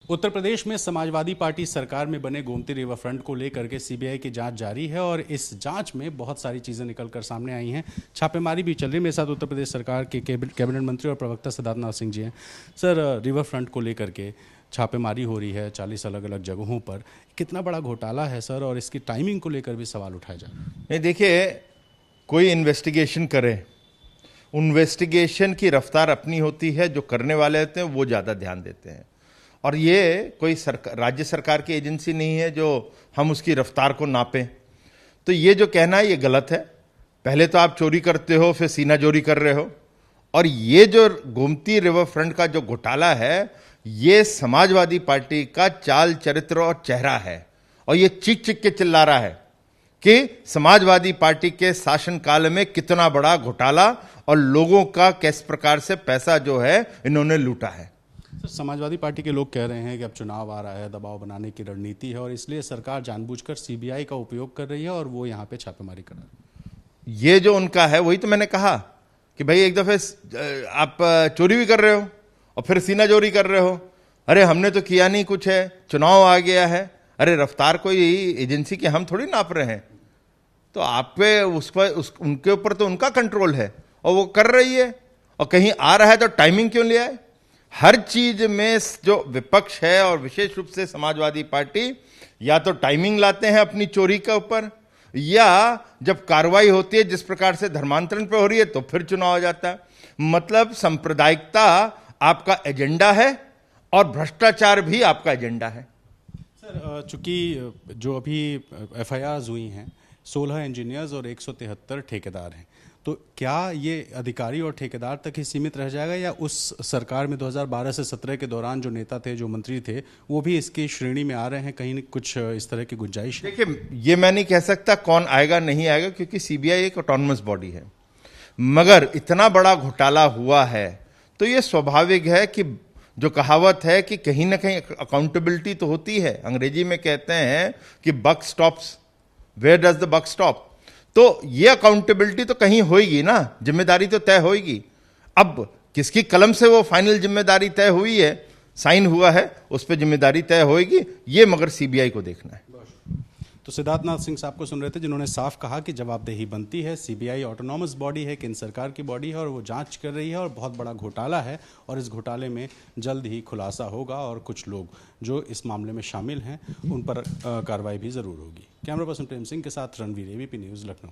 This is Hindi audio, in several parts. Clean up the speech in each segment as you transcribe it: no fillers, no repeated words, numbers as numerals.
उत्तर प्रदेश में समाजवादी पार्टी सरकार में बने गोमती रिवर फ्रंट को लेकर के सीबीआई की जांच जारी है और इस जांच में बहुत सारी चीज़ें निकलकर सामने आई हैं। छापेमारी भी चल रही है। मेरे साथ उत्तर प्रदेश सरकार के कैबिनेट मंत्री और प्रवक्ता सिद्धार्थनाथ सिंह जी हैं। सर, रिवर फ्रंट को लेकर के छापेमारी हो रही है 40 अलग अलग जगहों पर। कितना बड़ा घोटाला है सर, और इसकी टाइमिंग को लेकर भी सवाल उठाए जा रहे हैं। नहीं, देखिए, कोई इन्वेस्टिगेशन करे, इन्वेस्टिगेशन की रफ्तार अपनी होती है, जो करने वाले होते हैं वो ज़्यादा ध्यान देते हैं। और ये कोई राज्य सरकार की एजेंसी नहीं है जो हम उसकी रफ्तार को नापें। तो ये जो कहना है ये गलत है। पहले तो आप चोरी करते हो, फिर सीना चोरी कर रहे हो। और ये जो गोमती रिवर फ्रंट का जो घोटाला है, ये समाजवादी पार्टी का चाल चरित्र और चेहरा है। और ये चीख चीख के चिल्ला रहा है कि समाजवादी पार्टी के शासनकाल में कितना बड़ा घोटाला और लोगों का किस प्रकार से पैसा जो है इन्होंने लूटा है। सर, समाजवादी पार्टी के लोग कह रहे हैं कि अब चुनाव आ रहा है, दबाव बनाने की रणनीति है और इसलिए सरकार जानबूझकर सीबीआई का उपयोग कर रही है और वो यहाँ पे छापेमारी कर रहा है। ये जो उनका है वही तो मैंने कहा कि भाई एक दफे आप चोरी भी कर रहे हो और फिर सीना चोरी कर रहे हो। अरे हमने तो किया नहीं कुछ है, चुनाव आ गया है। अरे रफ्तार कोई एजेंसी की हम थोड़ी नाप रहे हैं। तो आप पे उनके ऊपर तो उनका कंट्रोल है और वो कर रही है। और कहीं आ रहा है तो टाइमिंग क्यों ले आए? हर चीज में जो विपक्ष है और विशेष रूप से समाजवादी पार्टी या तो टाइमिंग लाते हैं अपनी चोरी के ऊपर, या जब कार्रवाई होती है जिस प्रकार से धर्मांतरण पे हो रही है तो फिर चुनाव आ जाता है। मतलब सांप्रदायिकता आपका एजेंडा है और भ्रष्टाचार भी आपका एजेंडा है। सर, चूंकि जो अभी एफआईआर हुई हैं 16 इंजीनियर्स और 173 ठेकेदार हैं, तो क्या ये अधिकारी और ठेकेदार तक ही सीमित रह जाएगा या उस सरकार में 2012 से 17 के दौरान जो नेता थे, जो मंत्री थे, वो भी इसकी श्रेणी में आ रहे हैं? कहीं कुछ इस तरह की गुंजाइश? देखिए, ये मैं नहीं कह सकता कौन आएगा नहीं आएगा, क्योंकि सीबीआई एक ऑटोनमस बॉडी है। मगर इतना बड़ा घोटाला हुआ है तो ये स्वाभाविक है कि जो कहावत है कि कहीं ना कहीं अकाउंटेबिलिटी तो होती है। अंग्रेजी में कहते हैं कि buck stops where does the buck stop. तो ये अकाउंटेबिलिटी तो कहीं होगी ना, जिम्मेदारी तो तय होगी। अब किसकी कलम से वो फाइनल जिम्मेदारी तय हुई है, साइन हुआ है, उस पर जिम्मेदारी तय होगी, ये मगर सीबीआई को देखना है। तो सिद्धार्थनाथ सिंह साहब को सुन रहे थे, जिन्होंने साफ कहा कि जवाबदेही बनती है। सीबीआई ऑटोनॉमस बॉडी है, केंद्र सरकार की बॉडी है और वो जांच कर रही है और बहुत बड़ा घोटाला है और इस घोटाले में जल्द ही खुलासा होगा और कुछ लोग जो इस मामले में शामिल हैं उन पर कार्रवाई भी जरूर होगी। कैमरा पर्सन प्रेम सिंह के साथ Ranveer, ABP news, Lucknow.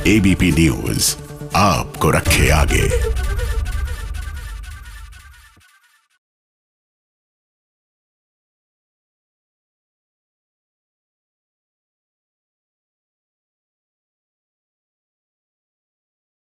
ABP news आपको रखे आगे।